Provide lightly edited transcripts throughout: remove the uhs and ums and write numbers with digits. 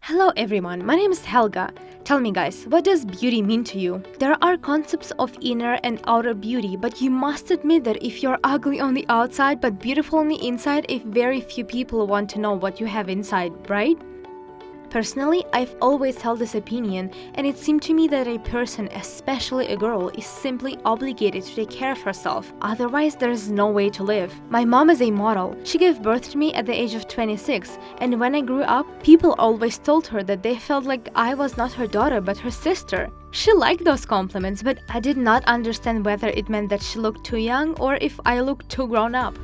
Hello everyone, my name is Helga. Tell me guys, what does beauty mean to you? There are concepts of inner and outer beauty, but you must admit that if you're ugly on the outside but beautiful on the inside, if very few people want to know what you have inside, right? Personally, I've always held this opinion, and it seemed to me that a person, especially a girl, is simply obligated to take care of herself. Otherwise, there's no way to live. My mom is a model. She gave birth to me at the age of 26, and when I grew up, people always told her that they felt like I was not her daughter but her sister. She liked those compliments, but I did not understand whether it meant that she looked too young or if I looked too grown up.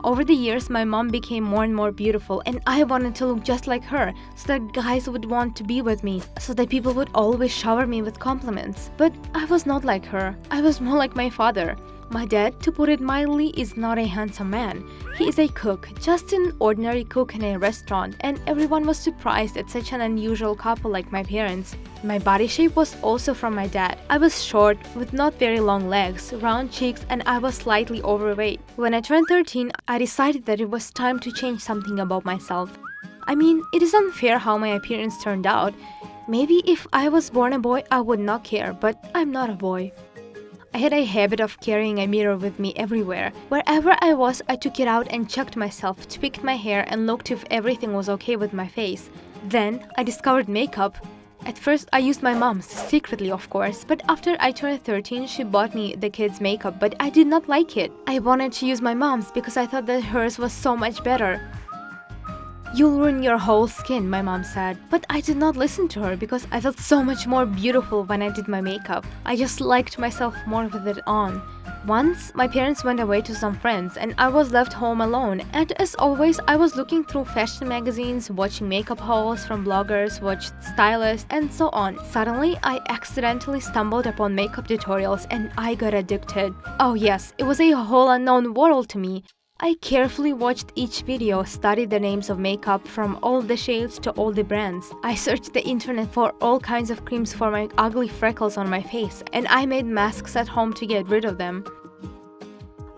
Over the years, my mom became more and more beautiful, and I wanted to look just like her, so that guys would want to be with me, so that people would always shower me with compliments. But I was not like her. I was more like my father. My dad, to put it mildly, is not a handsome man. He is a cook, just an ordinary cook in a restaurant, and everyone was surprised at such an unusual couple like my parents. My body shape was also from my dad. I was short, with not very long legs, round cheeks, and I was slightly overweight. When I turned 13, I decided that it was time to change something about myself. I mean, it is unfair how my appearance turned out. Maybe if I was born a boy, I would not care, but I'm not a boy. I had a habit of carrying a mirror with me everywhere. Wherever I was, I took it out and checked myself, tweaked my hair, and looked if everything was okay with my face. Then, I discovered makeup. At first, I used my mom's, secretly of course, but after I turned 13, she bought me the kids' makeup, but I did not like it. I wanted to use my mom's because I thought that hers was so much better. "You'll ruin your whole skin," my mom said. But I did not listen to her because I felt so much more beautiful when I did my makeup. I just liked myself more with it on. Once, my parents went away to some friends and I was left home alone, and as always, I was looking through fashion magazines, watching makeup hauls from bloggers, watched stylists, and so on. Suddenly, I accidentally stumbled upon makeup tutorials and I got addicted. Oh yes, it was a whole unknown world to me. I carefully watched each video, studied the names of makeup from all the shades to all the brands. I searched the internet for all kinds of creams for my ugly freckles on my face, and I made masks at home to get rid of them.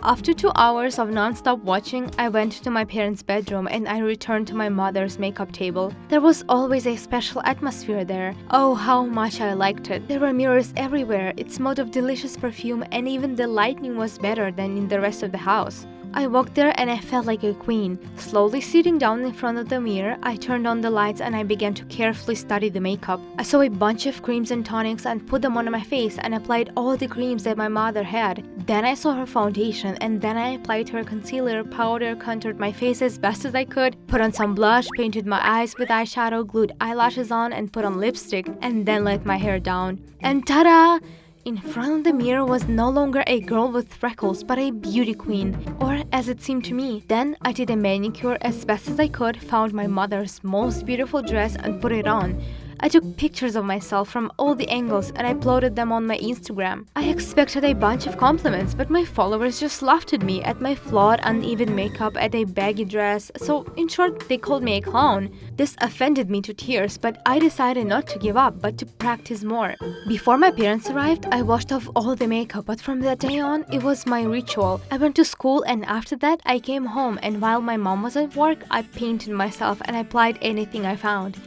After 2 hours of non-stop watching, I went to my parents' bedroom and I returned to my mother's makeup table. There was always a special atmosphere there. Oh, how much I liked it. There were mirrors everywhere, it smelled of delicious perfume, and even the lighting was better than in the rest of the house. I walked there and I felt like a queen. Slowly sitting down in front of the mirror, I turned on the lights and I began to carefully study the makeup. I saw a bunch of creams and tonics and put them on my face and applied all the creams that my mother had. Then I saw her foundation and then I applied her concealer, powder, contoured my face as best as I could, put on some blush, painted my eyes with eyeshadow, glued eyelashes on and put on lipstick, and then let my hair down. And ta-da! In front of the mirror was no longer a girl with freckles, but a beauty queen, or as it seemed to me. Then I did a manicure as best as I could, found my mother's most beautiful dress and put it on. I took pictures of myself from all the angles and I uploaded them on my Instagram. I expected a bunch of compliments, but my followers just laughed at me, at my flawed, uneven makeup, at a baggy dress, so in short, they called me a clown. This offended me to tears, but I decided not to give up, but to practice more. Before my parents arrived, I washed off all the makeup, but from that day on, it was my ritual. I went to school and after that, I came home, and while my mom was at work, I painted myself and applied anything I found.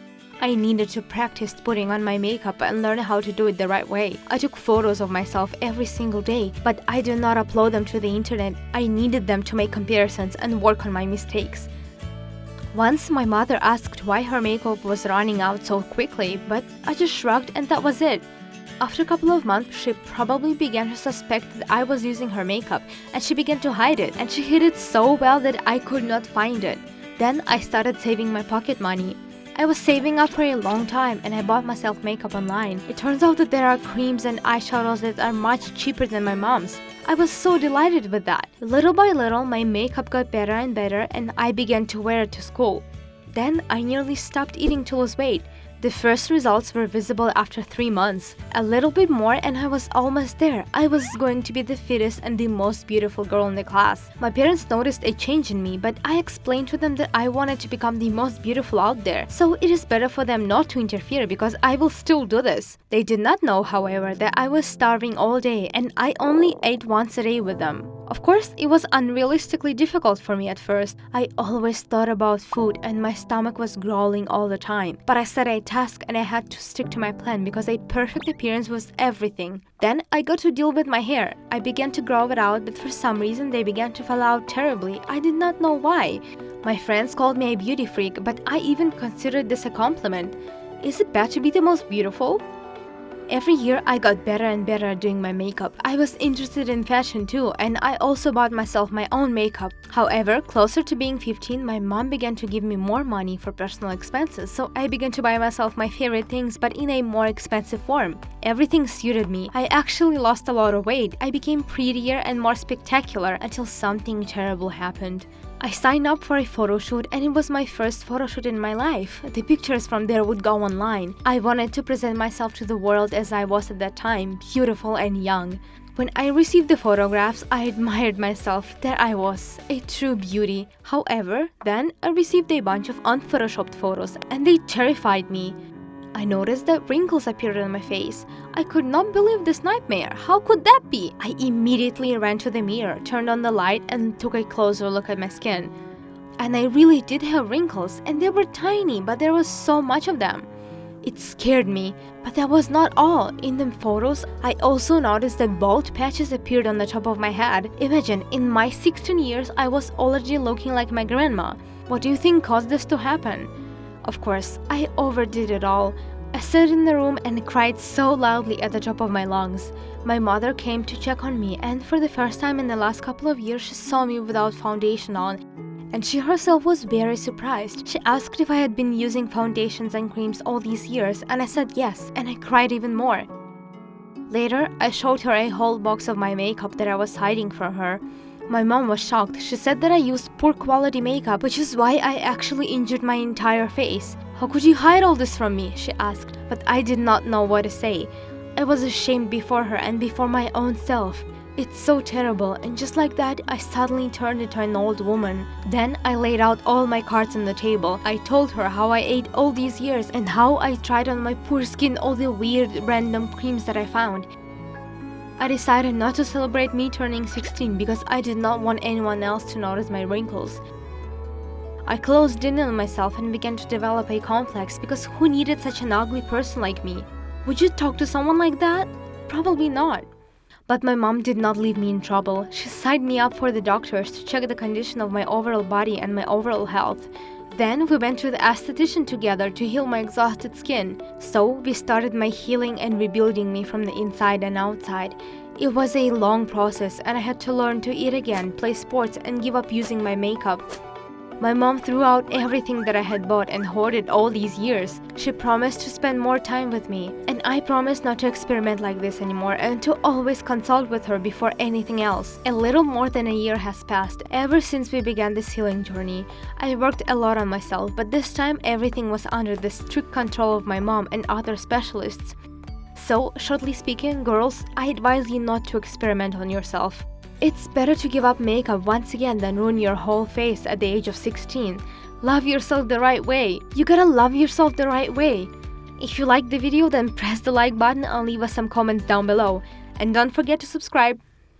I needed to practice putting on my makeup and learn how to do it the right way. I took photos of myself every single day, but I did not upload them to the internet. I needed them to make comparisons and work on my mistakes. Once, my mother asked why her makeup was running out so quickly, but I just shrugged and that was it. After a couple of months, she probably began to suspect that I was using her makeup, and she began to hide it, and she hid it so well that I could not find it. Then I started saving my pocket money. I was saving up for a long time and I bought myself makeup online. It turns out that there are creams and eyeshadows that are much cheaper than my mom's. I was so delighted with that. Little by little, my makeup got better and better and I began to wear it to school. Then I nearly stopped eating to lose weight. The first results were visible after 3 months. A little bit more and I was almost there. I was going to be the fittest and the most beautiful girl in the class. My parents noticed a change in me, but I explained to them that I wanted to become the most beautiful out there. So it is better for them not to interfere because I will still do this. They did not know, however, that I was starving all day and I only ate once a day with them. Of course, it was unrealistically difficult for me at first. I always thought about food and my stomach was growling all the time. But I set a task and I had to stick to my plan because a perfect appearance was everything. Then I got to deal with my hair. I began to grow it out, but for some reason they began to fall out terribly. I did not know why. My friends called me a beauty freak, but I even considered this a compliment. Is it bad to be the most beautiful? Every year I got better and better at doing my makeup. I was interested in fashion too, and I also bought myself my own makeup. However, closer to being 15, my mom began to give me more money for personal expenses, so I began to buy myself my favorite things but in a more expensive form. Everything suited me. I actually lost a lot of weight. I became prettier and more spectacular until something terrible happened. I signed up for a photo shoot and it was my first photo shoot in my life. The pictures from there would go online. I wanted to present myself to the world as I was at that time, beautiful and young. When I received the photographs, I admired myself. There I was, a true beauty. However, then I received a bunch of unphotoshopped photos and they terrified me. I noticed that wrinkles appeared on my face. I could not believe this nightmare. How could that be? I immediately ran to the mirror, turned on the light, and took a closer look at my skin. And I really did have wrinkles, and they were tiny, but there was so much of them. It scared me, but that was not all. In the photos, I also noticed that bald patches appeared on the top of my head. Imagine, in my 16 years, I was already looking like my grandma. What do you think caused this to happen? Of course, I overdid it all. I sat in the room and cried so loudly at the top of my lungs. My mother came to check on me, and for the first time in the last couple of years, she saw me without foundation on. And she herself was very surprised. She asked if I had been using foundations and creams all these years, and I said yes, and I cried even more. Later, I showed her a whole box of my makeup that I was hiding from her. My mom was shocked. She said that I used poor quality makeup, which is why I actually injured my entire face. How could you hide all this from me? She asked, but I did not know what to say. I was ashamed before her and before my own self. It's so terrible, and just like that, I suddenly turned into an old woman. Then I laid out all my cards on the table. I told her how I ate all these years and how I tried on my poor skin all the weird random creams that I found. I decided not to celebrate me turning 16 because I did not want anyone else to notice my wrinkles. I closed in on myself and began to develop a complex because who needed such an ugly person like me? Would you talk to someone like that? Probably not. But my mom did not leave me in trouble. She signed me up for the doctors to check the condition of my overall body and my overall health. Then we went to the esthetician together to heal my exhausted skin. So we started my healing and rebuilding me from the inside and outside. It was a long process and I had to learn to eat again, play sports, and give up using my makeup. My mom threw out everything that I had bought and hoarded all these years. She promised to spend more time with me, and I promised not to experiment like this anymore and to always consult with her before anything else. A little more than a year has passed ever since we began this healing journey. I worked a lot on myself, but this time everything was under the strict control of my mom and other specialists. So, shortly speaking, girls, I advise you not to experiment on yourself. It's better to give up makeup once again than ruin your whole face at the age of 16. Love yourself the right way. You gotta love yourself the right way. If you liked the video, then press the like button and leave us some comments down below. And don't forget to subscribe.